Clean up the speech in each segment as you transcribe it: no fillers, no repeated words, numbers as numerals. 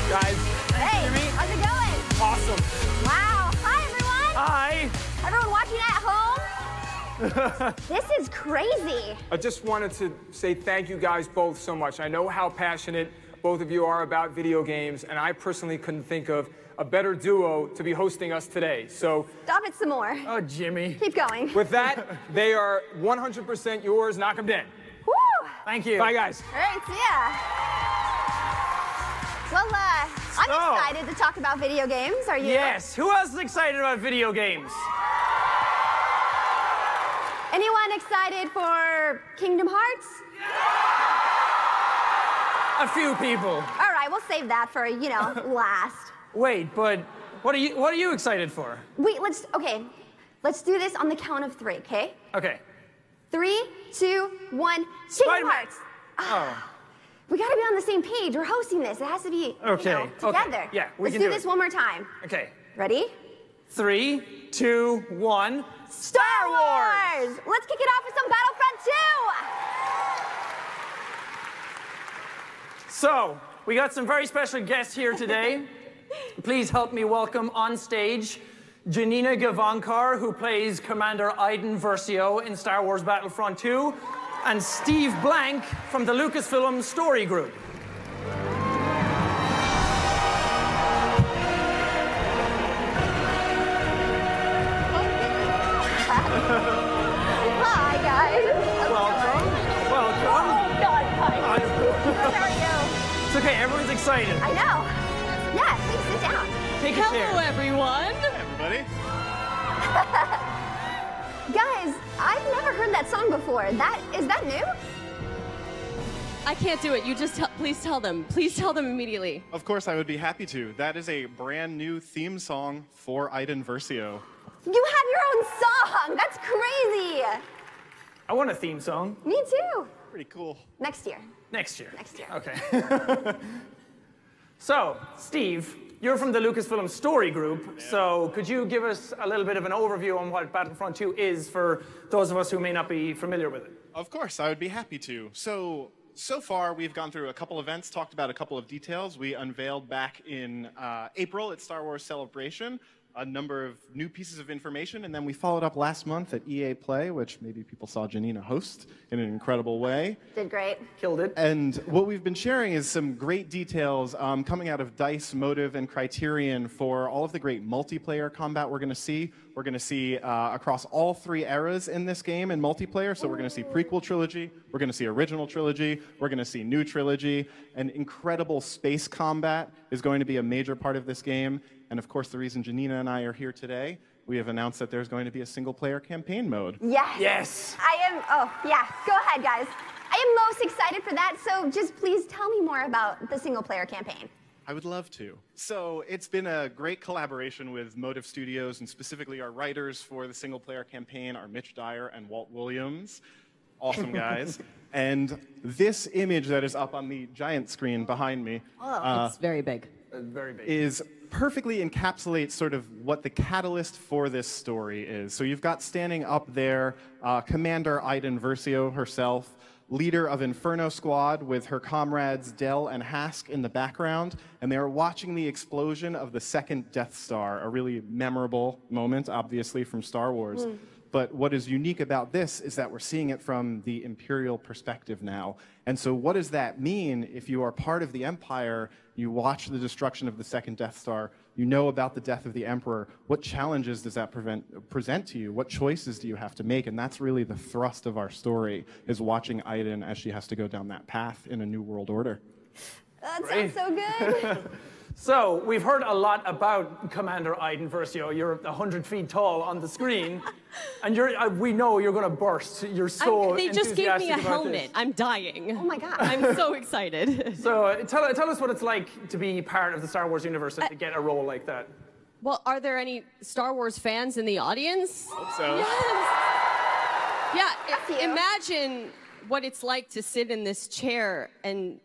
Guys, hey, how's it going? Awesome. Wow. Hi, everyone. Hi. Everyone watching at home? This is crazy. I just wanted to say thank you guys both so much. I know how passionate both of you are about video games, and I personally couldn't think of a better duo to be hosting us today. So stop it some more. Oh, Jimmy. Keep going. With that, they are 100% yours. Knock them dead. Woo! Thank you. Bye, guys. All right, see ya. Well, I'm excited to talk about video games. Are you? Yes. Who else is excited about video games? Anyone excited for Kingdom Hearts? A few people. All right, we'll save that for, you know, last. Wait, but what are you excited for? Wait, let's do this on the count of 3, okay? Okay. 3, 2, 1, Kingdom Hearts. Oh. We gotta be on the same page. We're hosting this. It has to be, okay. you know, together. Okay. Yeah, Let's do this one more time. Okay. Ready? 3, 2, 1. Star Wars! Let's kick it off with some Battlefront 2! So, we got some very special guests here today. Please help me welcome on stage Janina Gavankar, who plays Commander Iden Versio in Star Wars Battlefront II, and Steve Blank from the Lucasfilm Story Group. Hi, guys. Welcome. Welcome. Oh, God, hi. How are you? It's okay, everyone's excited. I know. Yeah, please sit down. Take a chair. Hello, everyone. Hey, everybody. Guys, I've never heard that song before. Is that new? I can't do it. You just please tell them. Please tell them immediately. Of course, I would be happy to. That is a brand new theme song for Iden Versio. You have your own song. That's crazy. I want a theme song. Me too. Pretty cool. Next year. Next year. Next year. Okay. So, Steve, you're from the Lucasfilm Story Group, so could you give us a little bit of an overview on what Battlefront II is for those of us who may not be familiar with it? Of course, I would be happy to. So far, we've gone through a couple events, talked about a couple of details. We unveiled back in April at Star Wars Celebration a number of new pieces of information, and then we followed up last month at EA Play, which maybe people saw Janina host in an incredible way. Did great. Killed it. And what we've been sharing is some great details coming out of DICE, Motive, and Criterion for all of the great multiplayer combat we're going to see. We're going to see across all 3 eras in this game in multiplayer. So we're going to see prequel trilogy, we're going to see original trilogy, we're going to see new trilogy, and incredible space combat is going to be a major part of this game. And of course, the reason Janina and I are here today, we have announced that there's going to be a single-player campaign mode. Yes. Yes. Oh, yeah. Go ahead, guys. I am most excited for that, so just please tell me more about the single-player campaign. I would love to. So it's been a great collaboration with Motive Studios, and specifically our writers for the single-player campaign are Mitch Dyer and Walt Williams. Awesome guys. And this image that is up on the giant screen behind me It's very big. Very big. is perfectly encapsulates sort of what the catalyst for this story is. So you've got standing up there Commander Iden Versio herself, leader of Inferno Squad with her comrades Del and Hask in the background, and they are watching the explosion of the second Death Star, a really memorable moment, obviously, from Star Wars. But what is unique about this is that we're seeing it from the Imperial perspective now. And so what does that mean if you are part of the Empire, you watch the destruction of the second Death Star, you know about the death of the Emperor, what challenges does that present to you? What choices do you have to make? And that's really the thrust of our story, is watching Iden as she has to go down that path in a new world order. That sounds so good. So, we've heard a lot about Commander Iden Versio. You're 100 feet tall on the screen, and we know you're going to burst. You're so They just gave me a enthusiastic about helmet. this. I'm dying. Oh my God. I'm so excited. So, tell us what it's like to be part of the Star Wars universe and to get a role like that. Well, are there any Star Wars fans in the audience? Hope so. Yes. That's you. Imagine what it's like to sit in this chair and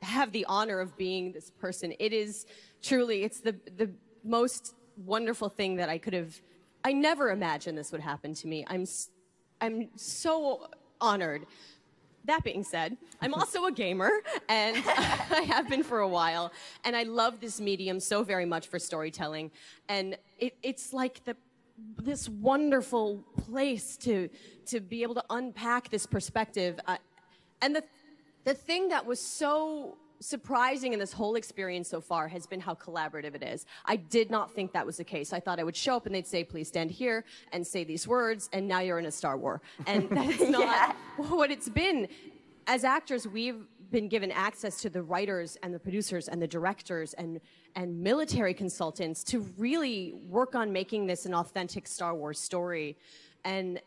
have the honor of being this person. It is truly, it's the most wonderful thing that I never imagined this would happen to me. I'm so honored. that being said, I'm also a gamer, and I have been for a while, and I love this medium so very much for storytelling, and it's like this wonderful place to be able to unpack this perspective. And the thing that was so surprising in this whole experience so far has been how collaborative it is. I did not think that was the case. I thought I would show up and they'd say, please stand here and say these words, and now you're in a Star Wars. And that's not what it's been. As actors, we've been given access to the writers and the producers and the directors and military consultants to really work on making this an authentic Star Wars story. And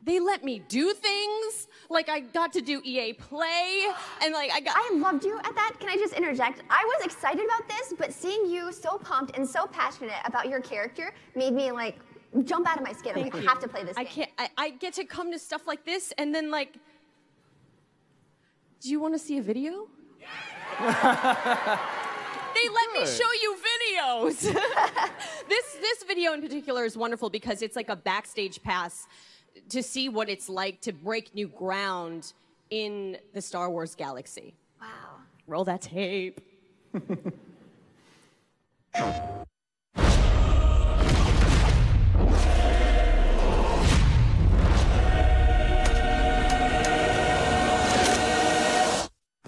they let me do things. Like, I got to do EA Play, and like, I loved you at that. Can I just interject? I was excited about this, but seeing you so pumped and so passionate about your character made me like jump out of my skin. I'm like, I have to play this game. I get to come to stuff like this, and then like, do you want to see a video? They let me show you videos. This video in particular is wonderful because it's like a backstage pass to see what it's like to break new ground in the Star Wars galaxy. Wow. Roll that tape.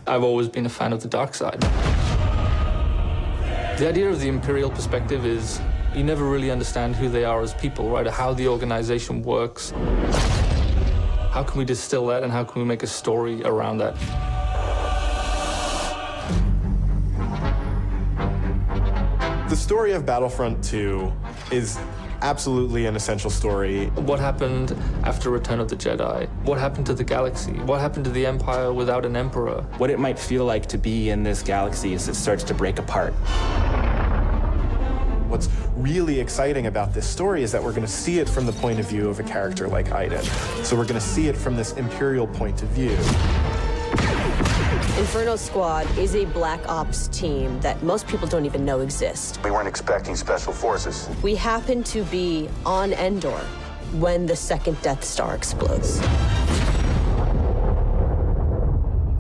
I've always been a fan of the dark side. The idea of the Imperial perspective is you never really understand who they are as people, right? How the organization works. How can we distill that, and how can we make a story around that? The story of Battlefront II is absolutely an essential story. What happened after Return of the Jedi? What happened to the galaxy? What happened to the Empire without an emperor? What it might feel like to be in this galaxy as it starts to break apart. What's really exciting about this story is that we're going to see it from the point of view of a character like Iden. So we're going to see it from this Imperial point of view. Inferno Squad is a black ops team that most people don't even know exists. We weren't expecting special forces. We happen to be on Endor when the second Death Star explodes.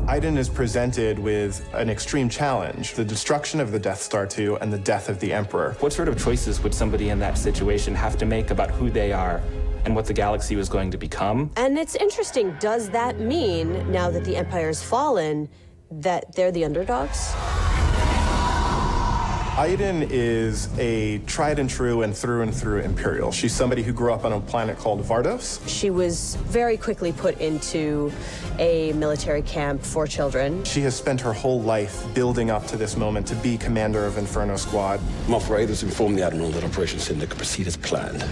Iden is presented with an extreme challenge, the destruction of the Death Star 2 and the death of the Emperor. What sort of choices would somebody in that situation have to make about who they are and what the galaxy was going to become? And it's interesting, does that mean, now that the Empire's fallen, that they're the underdogs? Iden is a tried and true Imperial. She's somebody who grew up on a planet called Vardos. She was very quickly put into a military camp for children. She has spent her whole life building up to this moment to be commander of Inferno Squad. Moff Raiders informed the Admiral that Operation Cinder could proceed as planned.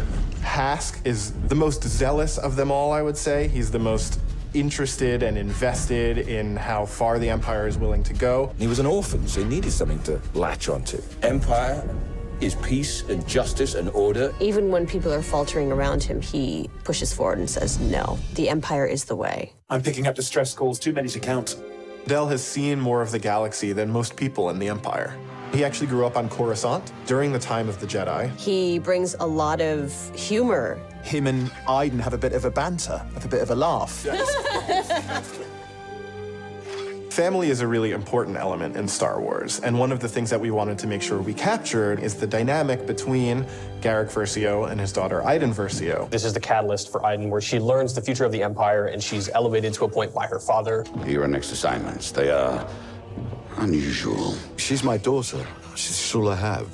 Hask is the most zealous of them all, I would say. He's the most interested and invested in how far the Empire is willing to go. He was an orphan, so he needed something to latch onto. Empire is peace and justice and order. Even when people are faltering around him, he pushes forward and says, no, the Empire is the way. I'm picking up distress calls, too many to count. Del has seen more of the galaxy than most people in the Empire. He actually grew up on Coruscant during the time of the Jedi. He brings a lot of humor. Him and Iden have a bit of a banter, have a bit of a laugh. Family is a really important element in Star Wars, and one of the things that we wanted to make sure we captured is the dynamic between Garrick Versio and his daughter Iden Versio. This is the catalyst for Iden, where she learns the future of the Empire, and she's elevated to a point by her father. Your next assignments, they are unusual. She's my daughter. She's all I have.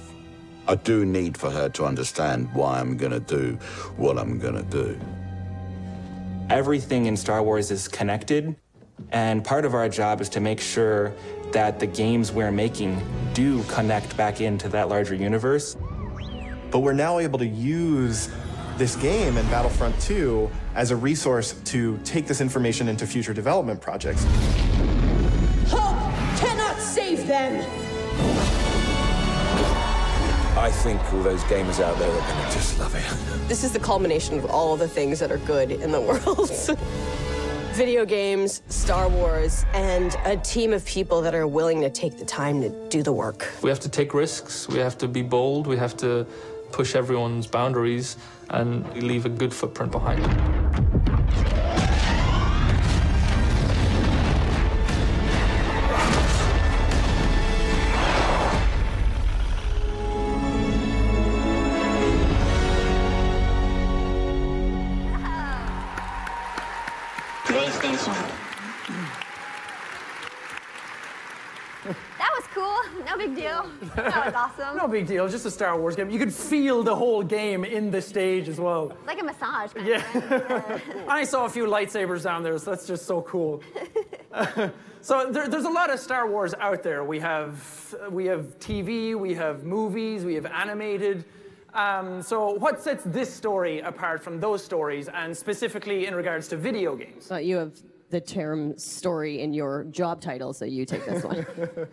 I do need for her to understand why I'm gonna do what I'm gonna do. Everything in Star Wars is connected, and part of our job is to make sure that the games we're making do connect back into that larger universe. But we're now able to use this game in Battlefront II as a resource to take this information into future development projects. Hope cannot save them! I think all those gamers out there are gonna just love it. This is the culmination of all the things that are good in the world. Video games, Star Wars, and a team of people that are willing to take the time to do the work. We have to take risks, we have to be bold, we have to push everyone's boundaries and leave a good footprint behind. cool. No big deal. That was awesome. No big deal, just a Star Wars game. You could feel the whole game in the stage as well. Like a massage. Yeah. I saw a few lightsabers down there, so that's just so cool. So there's a lot of Star Wars out there. We have TV, we have movies, we have animated. So what sets this story apart from those stories, and specifically in regards to video games? You have the term story in your job title, so you take this one.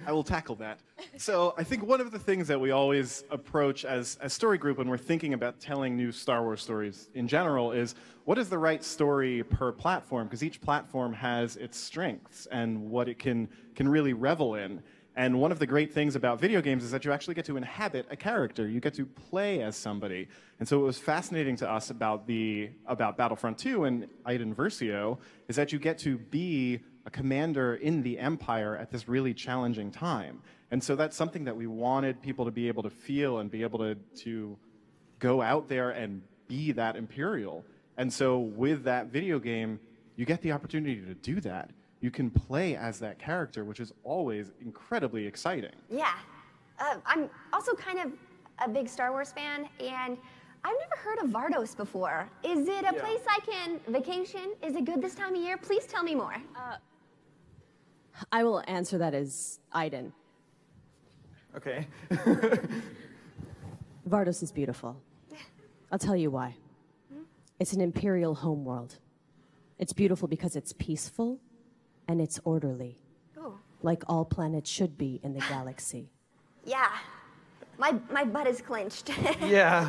I will tackle that. So I think one of the things that we always approach as a story group when we're thinking about telling new Star Wars stories in general is, what is the right story per platform? Because each platform has its strengths and what it can really revel in. And one of the great things about video games is that you actually get to inhabit a character. You get to play as somebody. And so what was fascinating to us about Battlefront II and Iden Versio is that you get to be a commander in the Empire at this really challenging time. And so that's something that we wanted people to be able to feel and be able to go out there and be that Imperial. And so with that video game, you get the opportunity to do that. You can play as that character, which is always incredibly exciting. Yeah. I'm also kind of a big Star Wars fan, and I've never heard of Vardos before. Is it a place I can vacation? Is it good this time of year? Please tell me more. I will answer that as Iden. Okay. Vardos is beautiful. I'll tell you why. It's an Imperial homeworld. It's beautiful because it's peaceful and it's orderly. Ooh. Like all planets should be in the galaxy. Yeah. My butt is clenched. Yeah.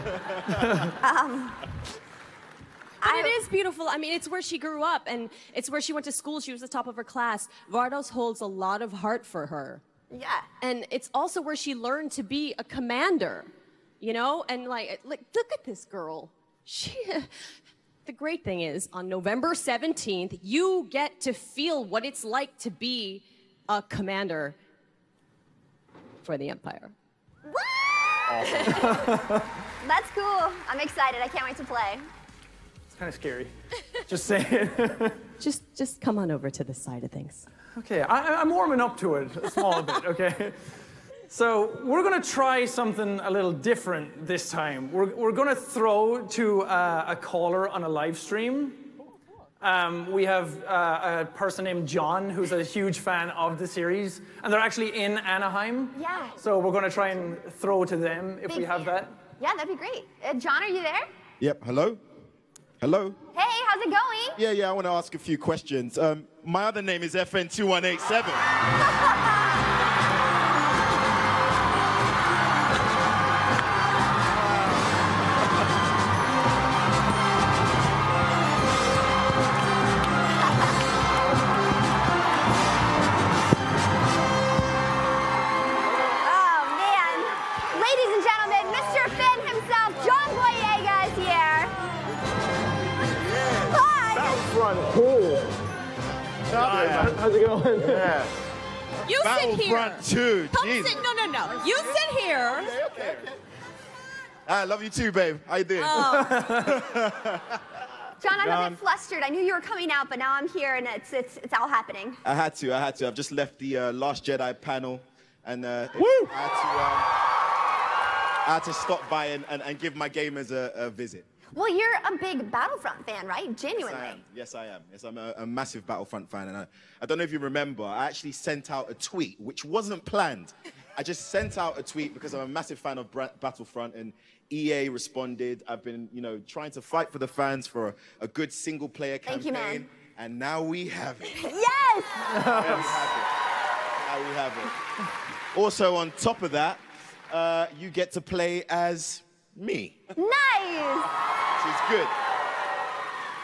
But it is beautiful. I mean, it's where she grew up, and it's where she went to school. She was the top of her class. Vardos holds a lot of heart for her. Yeah. And it's also where she learned to be a commander, you know? And like look at this girl. The great thing is, on November 17th, you get to feel what it's like to be a commander for the Empire. Awesome. That's cool. I'm excited. I can't wait to play. It's kind of scary. Just saying. Just come on over to this side of things. Okay, I'm warming up to it a small bit, okay? So we're going to try something a little different this time. We're going to throw to a caller on a live stream. We have a person named John who's a huge fan of the series, and they're actually in Anaheim. Yeah. So we're going to try and throw to them if we have that. Yeah, that'd be great. John, are you there? Yep, hello? Hello? Hey, how's it going? Yeah, I want to ask a few questions. My other name is FN2187. Cool. How's it going? Yeah. You sit here. Battlefront II. Come sit. No. You sit here. Okay. I love you too, babe. How you doing? Oh. John, I'm a bit flustered. I knew you were coming out, but now I'm here, and it's all happening. I had to. I've just left the Last Jedi panel, and I had to stop by and give my gamers a visit. Well, you're a big Battlefront fan, right? Genuinely. Yes, I am. Yes, I'm a massive Battlefront fan. And I don't know if you remember, I actually sent out a tweet, which wasn't planned. I just sent out a tweet because I'm a massive fan of Battlefront, and EA responded. I've been, trying to fight for the fans for a good single-player campaign. Thank you, man. And now we have it. Yes! Now we have it. Also, on top of that, you get to play as me. Nice! Which is good.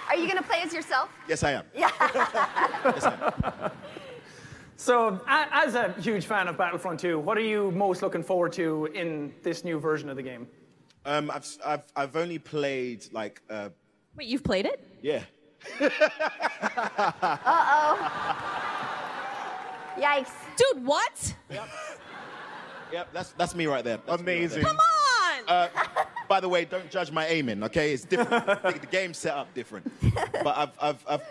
Are you going to play as yourself? Yes, I am. Yeah. Yes, I am. So, as a huge fan of Battlefront 2, what are you most looking forward to in this new version of the game? I've only played like. Wait, you've played it? Yeah. Uh-oh. Yikes. Dude, what? Yep, that's me right there. That's amazing. Right there. Come on! By the way, don't judge my aiming, okay? It's different. The game's set up different. But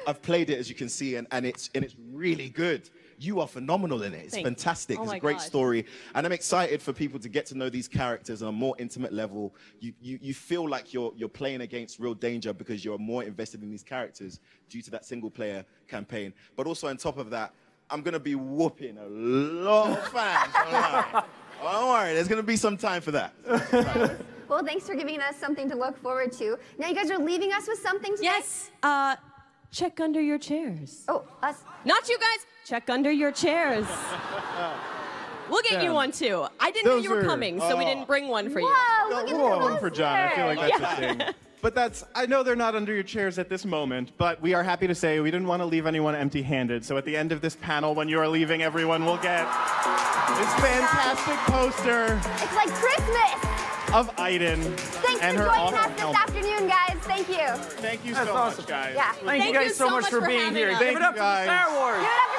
I've played it, as you can see, and it's really good. you are phenomenal in it. It's fantastic. It's a great story. And I'm excited for people to get to know these characters on a more intimate level. You feel like you're playing against real danger because you're more invested in these characters due to that single player campaign. But also on top of that, I'm going to be whooping a lot of fans online. Don't worry, there's going to be some time for that. Well, thanks for giving us something to look forward to. Now you guys are leaving us with something today? Yes. Check under your chairs. Oh, us? Not you guys. Check under your chairs. We'll get you one too. I didn't know you were coming, so we didn't bring one for you. Whoa, We'll have one for John. I feel like that's a thing. But I know they're not under your chairs at this moment, but we are happy to say we didn't want to leave anyone empty-handed. So at the end of this panel, when you are leaving, everyone will get this fantastic poster. It's like Christmas. Of Iden. Thanks and for her joining awesome us this helmet. afternoon, guys. Thank you. Thank you so much, guys. Yeah. Thank you guys so much for being here. Give it up for the Star Wars. Give it up for